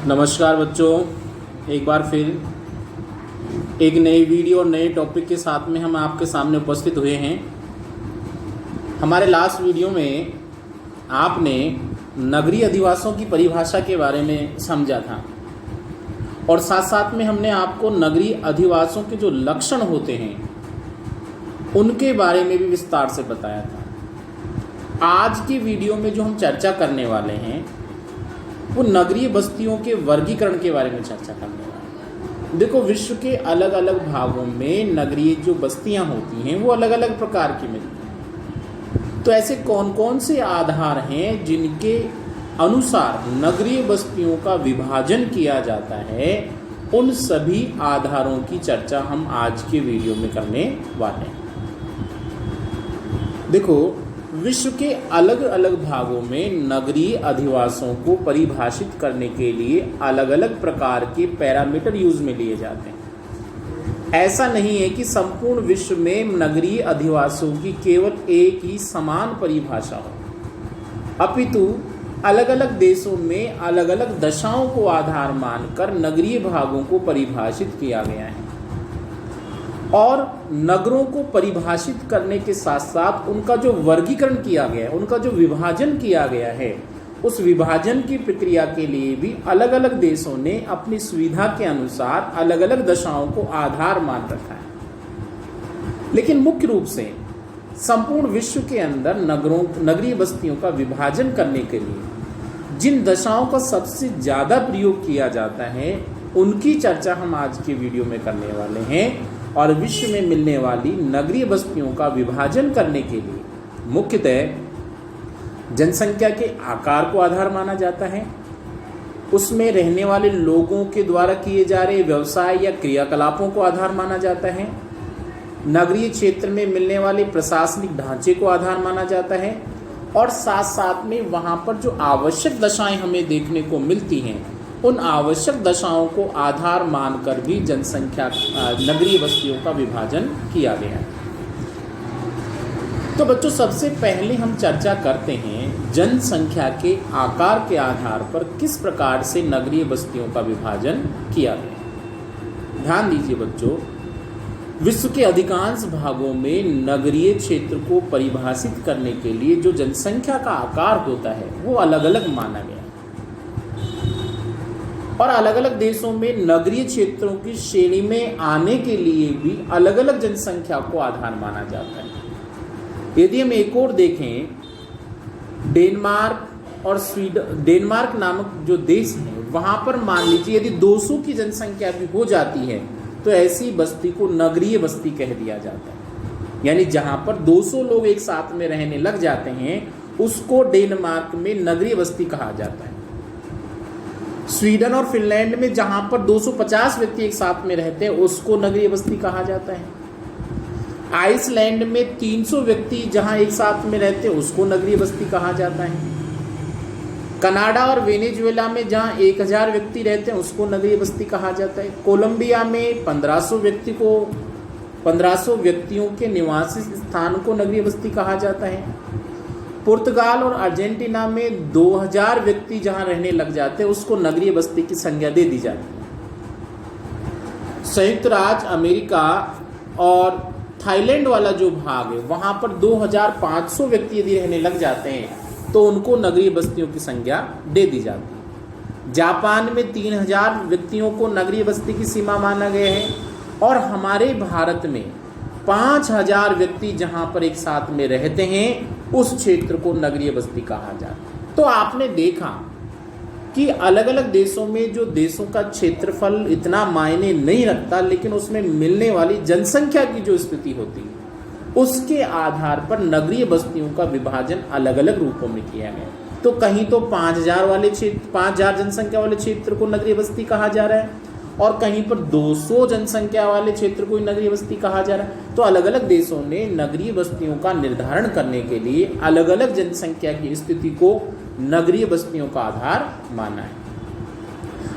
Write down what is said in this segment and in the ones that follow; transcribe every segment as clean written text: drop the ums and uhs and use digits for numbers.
नमस्कार बच्चों, एक बार फिर एक नई वीडियो और नए टॉपिक के साथ में हम आपके सामने उपस्थित हुए हैं। हमारे लास्ट वीडियो में आपने नगरीय अधिवासों की परिभाषा के बारे में समझा था और साथ साथ में हमने आपको नगरीय अधिवासों के जो लक्षण होते हैं उनके बारे में भी विस्तार से बताया था। आज की वीडियो में जो हम चर्चा करने वाले हैं वो नगरीय बस्तियों के वर्गीकरण के बारे में चर्चा करने वाले हैं। देखो, विश्व के अलग अलग भागों में नगरीय जो बस्तियां होती हैं वो अलग अलग प्रकार की मिलती हैं। तो ऐसे कौन कौन से आधार हैं जिनके अनुसार नगरीय बस्तियों का विभाजन किया जाता है, उन सभी आधारों की चर्चा हम आज के वीडियो में करने वाले हैं। देखो, विश्व के अलग अलग भागों में नगरीय अधिवासों को परिभाषित करने के लिए अलग अलग प्रकार के पैरामीटर यूज में लिए जाते हैं। ऐसा नहीं है कि संपूर्ण विश्व में नगरीय अधिवासों की केवल एक ही समान परिभाषा हो, अपितु अलग अलग देशों में अलग अलग दशाओं को आधार मानकर नगरीय भागों को परिभाषित किया गया है और नगरों को परिभाषित करने के साथ साथ उनका जो वर्गीकरण किया गया है, उनका जो विभाजन किया गया है, उस विभाजन की प्रक्रिया के लिए भी अलग अलग देशों ने अपनी सुविधा के अनुसार अलग अलग दशाओं को आधार मान रखा है। लेकिन मुख्य रूप से संपूर्ण विश्व के अंदर नगरीय बस्तियों का विभाजन करने के लिए जिन दशाओं का सबसे ज्यादा प्रयोग किया जाता है उनकी चर्चा हम आज के वीडियो में करने वाले हैं। और विश्व में मिलने वाली नगरीय बस्तियों का विभाजन करने के लिए मुख्यतः जनसंख्या के आकार को आधार माना जाता है, उसमें रहने वाले लोगों के द्वारा किए जा रहे व्यवसाय या क्रियाकलापों को आधार माना जाता है, नगरीय क्षेत्र में मिलने वाले प्रशासनिक ढांचे को आधार माना जाता है और साथ साथ में वहाँ पर जो आवश्यक दशाएं हमें देखने को मिलती हैं उन आवश्यक दशाओं को आधार मानकर भी जनसंख्या नगरीय बस्तियों का विभाजन किया गया है। तो बच्चों, सबसे पहले हम चर्चा करते हैं जनसंख्या के आकार के आधार पर किस प्रकार से नगरीय बस्तियों का विभाजन किया गया। ध्यान दीजिए बच्चों, विश्व के अधिकांश भागों में नगरीय क्षेत्र को परिभाषित करने के लिए जो जनसंख्या का आकार होता है वो अलग अलग माना गया और अलग अलग देशों में नगरीय क्षेत्रों की श्रेणी में आने के लिए भी अलग अलग जनसंख्या को आधार माना जाता है। यदि हम एक और देखें, डेनमार्क और स्वीडन, डेनमार्क नामक जो देश है वहां पर मान लीजिए यदि 200 की जनसंख्या भी हो जाती है तो ऐसी बस्ती को नगरीय बस्ती कह दिया जाता है। यानी जहां पर 200 लोग एक साथ में रहने लग जाते हैं उसको डेनमार्क में नगरीय बस्ती कहा जाता है। स्वीडन और फिनलैंड में जहां पर 250 व्यक्ति एक साथ में रहते हैं उसको नगरीय बस्ती कहा जाता है। आइसलैंड में 300 व्यक्ति जहां एक साथ में रहते हैं उसको नगरीय बस्ती कहा जाता है। कनाडा और वेनेजुएला में जहां 1000 व्यक्ति रहते हैं उसको नगरीय बस्ती कहा जाता है। कोलंबिया में 1500 व्यक्तियों के निवासी स्थान को नगरीय बस्ती कहा जाता है। पुर्तगाल और अर्जेंटीना में 2000 व्यक्ति जहां रहने लग जाते हैं उसको नगरीय बस्ती की संज्ञा दे दी जाती है। संयुक्त राज्य अमेरिका और थाईलैंड वाला जो भाग है वहां पर 2500 व्यक्ति यदि रहने लग जाते हैं तो उनको नगरीय बस्तियों की संज्ञा दे दी जाती है। जापान में 3000 व्यक्तियों को नगरीय बस्ती की सीमा माना गया है और हमारे भारत में 5000 व्यक्ति जहां पर एक साथ में रहते हैं उस क्षेत्र को नगरीय बस्ती कहा जाता है। तो आपने देखा कि अलग अलग देशों में जो देशों का क्षेत्रफल इतना मायने नहीं रखता, लेकिन उसमें मिलने वाली जनसंख्या की जो स्थिति होती है उसके आधार पर नगरीय बस्तियों का विभाजन अलग अलग रूपों में किया गया। तो कहीं तो 5000 वाले क्षेत्र, 5000 जनसंख्या वाले क्षेत्र को नगरीय बस्ती कहा जा रहा है और कहीं पर 200 जनसंख्या वाले क्षेत्र को नगरीय बस्ती कहा जा रहा है। तो अलग अलग देशों ने नगरीय बस्तियों का निर्धारण करने के लिए अलग अलग जनसंख्या की स्थिति को नगरीय बस्तियों का आधार माना है।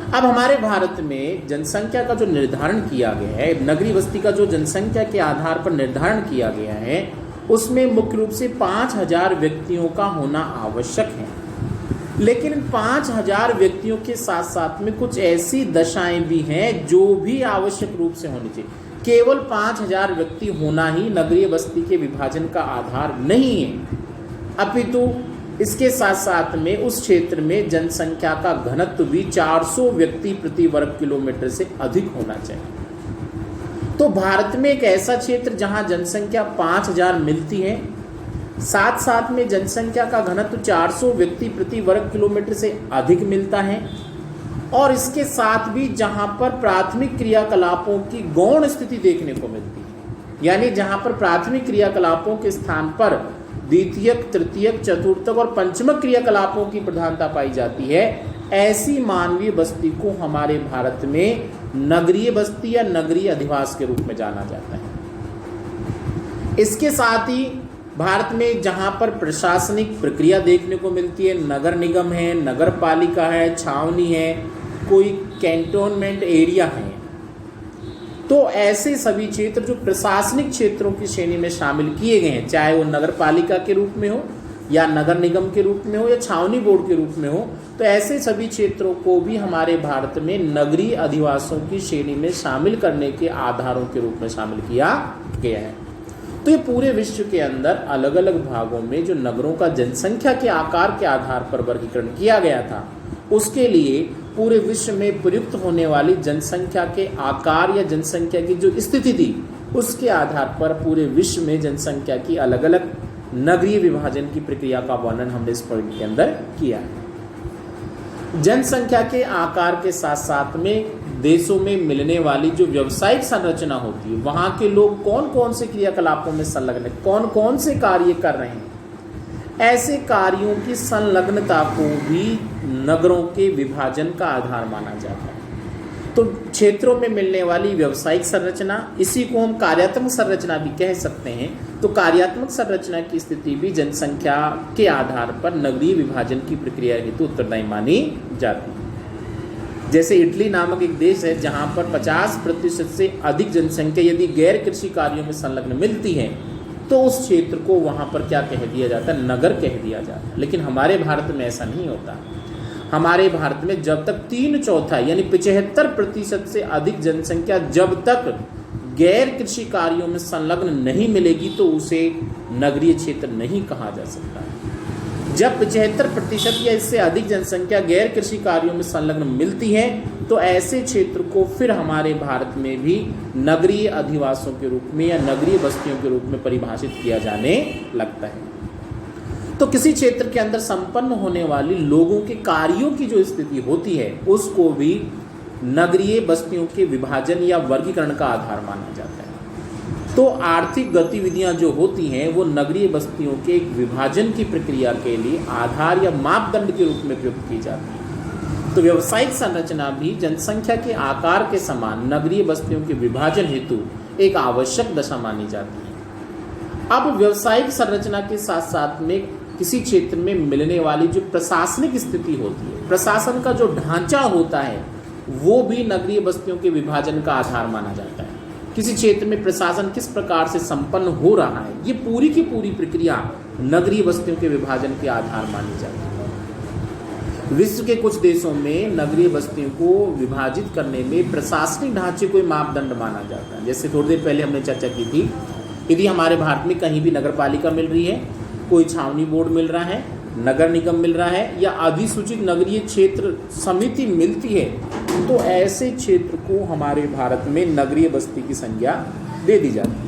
अब हमारे भारत में जनसंख्या का जो निर्धारण किया गया है, नगरीय बस्ती का जो जनसंख्या के आधार पर निर्धारण किया गया है उसमें मुख्य रूप से 5000 व्यक्तियों का होना आवश्यक है। लेकिन 5,000 व्यक्तियों के साथ साथ में कुछ ऐसी दशाएं भी हैं जो भी आवश्यक रूप से होनी चाहिए। केवल 5,000 व्यक्ति होना ही नगरीय बस्ती के विभाजन का आधार नहीं है, अपितु इसके साथ साथ में उस क्षेत्र में जनसंख्या का घनत्व भी 400 व्यक्ति प्रति वर्ग किलोमीटर से अधिक होना चाहिए। तो भारत में एक ऐसा क्षेत्र जहां जनसंख्या 5,000 मिलती है, साथ साथ में जनसंख्या का घनत्व 400 व्यक्ति प्रति वर्ग किलोमीटर से अधिक मिलता है, और इसके साथ भी जहां पर प्राथमिक क्रियाकलापों की गौण स्थिति देखने को मिलती है, यानी जहां पर प्राथमिक क्रियाकलापों के स्थान पर द्वितीयक, तृतीयक, चतुर्थक और पंचमक क्रियाकलापों की प्रधानता पाई जाती है, ऐसी मानवीय बस्ती को हमारे भारत में नगरीय बस्ती या नगरीय अधिवास के रूप में जाना जाता है। इसके साथ ही भारत में जहां पर प्रशासनिक प्रक्रिया देखने को मिलती है, नगर निगम है, नगर पालिका है, छावनी है, कोई कैंटोनमेंट एरिया है, तो ऐसे सभी क्षेत्र जो प्रशासनिक क्षेत्रों की श्रेणी में शामिल किए गए हैं, चाहे वो नगर पालिका के रूप में हो या नगर निगम के रूप में हो या छावनी बोर्ड के रूप में हो, तो ऐसे सभी क्षेत्रों को भी हमारे भारत में नगरीय अधिवासों की श्रेणी में शामिल करने के आधारों के रूप में शामिल किया गया है। तो ये पूरे विश्व के अंदर अलग अलग भागों में जो नगरों का जनसंख्या के आकार के आधार पर वर्गीकरण किया गया था, उसके लिए पूरे विश्व में प्रयुक्त होने वाली जनसंख्या के आकार या जनसंख्या की जो स्थिति थी, उसके आधार पर पूरे विश्व में जनसंख्या की अलग अलग नगरीय विभाजन की प्रक्रिया का वर्णन हमने इस पॉइंट के अंदर किया है। जनसंख्या के आकार के साथ साथ में देशों में मिलने वाली जो व्यावसायिक संरचना होती है, वहां के लोग कौन कौन से क्रियाकलापों में संलग्न है, कौन कौन से कार्य कर रहे हैं, ऐसे कार्यों की संलग्नता को भी नगरों के विभाजन का आधार माना जाता है। तो क्षेत्रों में मिलने वाली व्यावसायिक संरचना, इसी को हम कार्यात्मक संरचना भी कह सकते हैं। तो कार्यात्मक संरचना की स्थिति भी जनसंख्या के आधार पर नगरीय विभाजन की प्रक्रिया हेतु उत्तरदायी मानी जाती है। जैसे इटली नामक एक देश है जहां पर 50% से अधिक जनसंख्या यदि गैर कृषि कार्यों में संलग्न मिलती है, तो उस क्षेत्र को वहां पर क्या कह दिया जाता है, नगर कह दिया जाता है। लेकिन हमारे भारत में ऐसा नहीं होता। हमारे भारत में जब तक 3/4 यानी 75% से अधिक जनसंख्या जब तक गैर कृषि कार्यों में संलग्न नहीं मिलेगी, तो उसे नगरीय क्षेत्र नहीं कहा जा सकता है। जब 75% या इससे अधिक जनसंख्या गैर कृषि कार्यों में संलग्न मिलती है, तो ऐसे क्षेत्र को फिर हमारे भारत में भी नगरीय अधिवासों के रूप में या नगरीय बस्तियों के रूप में परिभाषित किया जाने लगता है। तो किसी क्षेत्र के अंदर संपन्न होने वाली लोगों के कार्यों की जो स्थिति होती है, उसको भी नगरीय बस्तियों के विभाजन या वर्गीकरण का आधार माना जाता है। तो आर्थिक गतिविधियां जो होती हैं, वो नगरीय बस्तियों के एक विभाजन की प्रक्रिया के लिए आधार या मापदंड के रूप में प्रयुक्त की जाती है। तो व्यावसायिक संरचना भी जनसंख्या के आकार के समान नगरीय बस्तियों के विभाजन हेतु एक आवश्यक दशा मानी जाती है। अब व्यावसायिक संरचना के साथ साथ में किसी क्षेत्र में मिलने वाली जो प्रशासनिक स्थिति होती है, प्रशासन का जो ढांचा होता है, वो भी नगरीय बस्तियों के विभाजन का आधार माना जाता है। किसी क्षेत्र में प्रशासन किस प्रकार से संपन्न हो रहा है, ये पूरी की पूरी प्रक्रिया नगरीय बस्तियों के विभाजन के आधार मानी जाती है। विश्व के कुछ देशों में नगरीय बस्तियों को विभाजित करने में प्रशासनिक ढांचे को मापदंड माना जाता है। जैसे थोड़ी देर पहले हमने चर्चा की थी, यदि हमारे भारत में कहीं भी नगर पालिका मिल रही है, कोई छावनी बोर्ड मिल रहा है, नगर निगम मिल रहा है, या अधिसूचित नगरीय क्षेत्र समिति मिलती है, तो ऐसे क्षेत्र को हमारे भारत में नगरीय बस्ती की संज्ञा दे दी जाती है।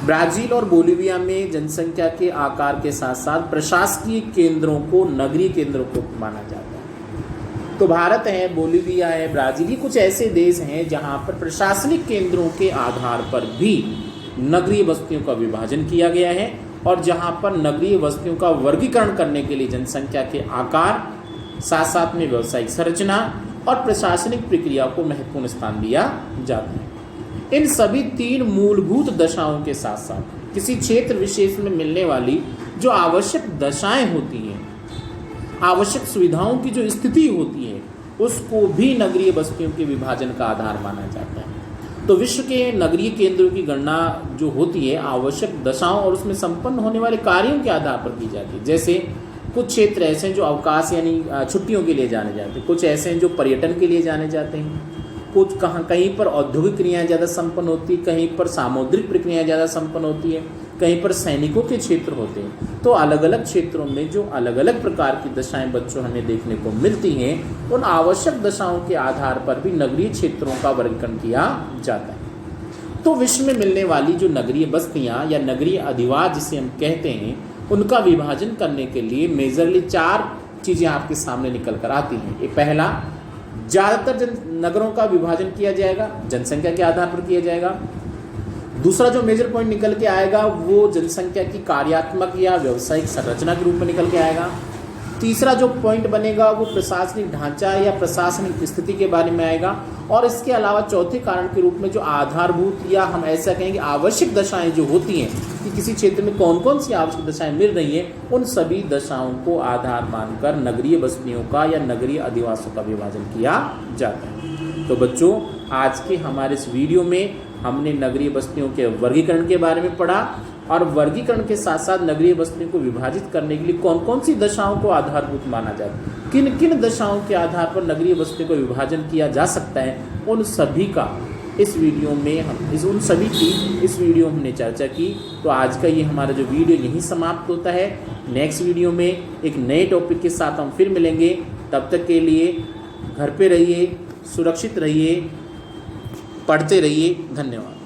ब्राजील और बोलीविया में जनसंख्या के आकार के साथ साथ प्रशासकीय केंद्रों को नगरीय केंद्रों को माना जाता है। तो भारत है, बोलीविया है, ब्राजील, कुछ ऐसे देश हैं जहां पर प्रशासनिक केंद्रों के आधार पर भी नगरीय बस्तियों का विभाजन किया गया है, और जहां पर नगरीय बस्तियों का वर्गीकरण करने के लिए जनसंख्या के आकार, साथ साथ में व्यावसायिक संरचना और प्रशासनिक प्रक्रिया को महत्वपूर्ण स्थान दिया जाता है। इन सभी 3 मूलभूत दशाओं के साथ साथ किसी क्षेत्र विशेष में मिलने वाली जो आवश्यक दशाएं होती हैं, आवश्यक सुविधाओं की जो स्थिति होती है, उसको भी नगरीय बस्तियों के विभाजन का आधार माना जाता है। तो विश्व के नगरीय केंद्रों की गणना जो होती है आवश्यक दशाओं और उसमें संपन्न होने वाले कार्यों के आधार पर की जाती है। जैसे कुछ क्षेत्र ऐसे हैं जो अवकाश यानी छुट्टियों के लिए जाने जाते हैं, कुछ ऐसे हैं जो पर्यटन के लिए जाने जाते हैं, कुछ कहीं पर औद्योगिक क्रियाएं ज़्यादा संपन्न होती है, कहीं पर सामुद्रिक प्रक्रियाएं ज़्यादा संपन्न होती है, कहीं पर सैनिकों के क्षेत्र होते हैं। तो अलग अलग क्षेत्रों में जो अलग अलग प्रकार की दशाएं बच्चों हमें देखने को मिलती हैं, उन आवश्यक दशाओं के आधार पर भी नगरीय क्षेत्रों का वर्गीकरण किया जाता है। तो विश्व में मिलने वाली जो नगरीय बस्तियां या नगरीय अधिवास जिसे हम कहते हैं, उनका विभाजन करने के लिए मेजरली 4 चीज़ें आपके सामने निकल कर आती हैं। ये पहला, ज़्यादातर नगरों का विभाजन किया जाएगा, जनसंख्या के आधार पर किया जाएगा। दूसरा जो मेजर पॉइंट निकल के आएगा वो जनसंख्या की कार्यात्मक या व्यावसायिक संरचना के रूप में निकल के आएगा। तीसरा जो पॉइंट बनेगा वो प्रशासनिक ढांचा या प्रशासनिक स्थिति के बारे में आएगा। और इसके अलावा चौथे कारण के रूप में जो आधारभूत या हम ऐसा कहेंगे आवश्यक दशाएं जो होती हैं कि किसी क्षेत्र में कौन कौन सी आवश्यक दशाएं मिल रही हैं, उन सभी दशाओं को आधार मानकर नगरीय बस्तियों का या नगरीय अधिवासों का विभाजन किया जाता है। तो बच्चों, आज के हमारे इस वीडियो में हमने नगरीय बस्तियों के वर्गीकरण के बारे में पढ़ा और वर्गीकरण के साथ साथ नगरीय बस्तियों को विभाजित करने के लिए कौन कौन सी दशाओं को आधारभूत माना जाता है, किन किन दशाओं के आधार पर नगरीय बस्तियों को विभाजन किया जा सकता है, उन सभी का इस वीडियो में उन सभी की इस वीडियो में हमने चर्चा की। तो आज का ये हमारा जो वीडियो यहीं समाप्त होता है। नेक्स्ट वीडियो में एक नए टॉपिक के साथ हम फिर मिलेंगे। तब तक के लिए घर पे रहिए, सुरक्षित रहिए, पढ़ते रहिए। धन्यवाद।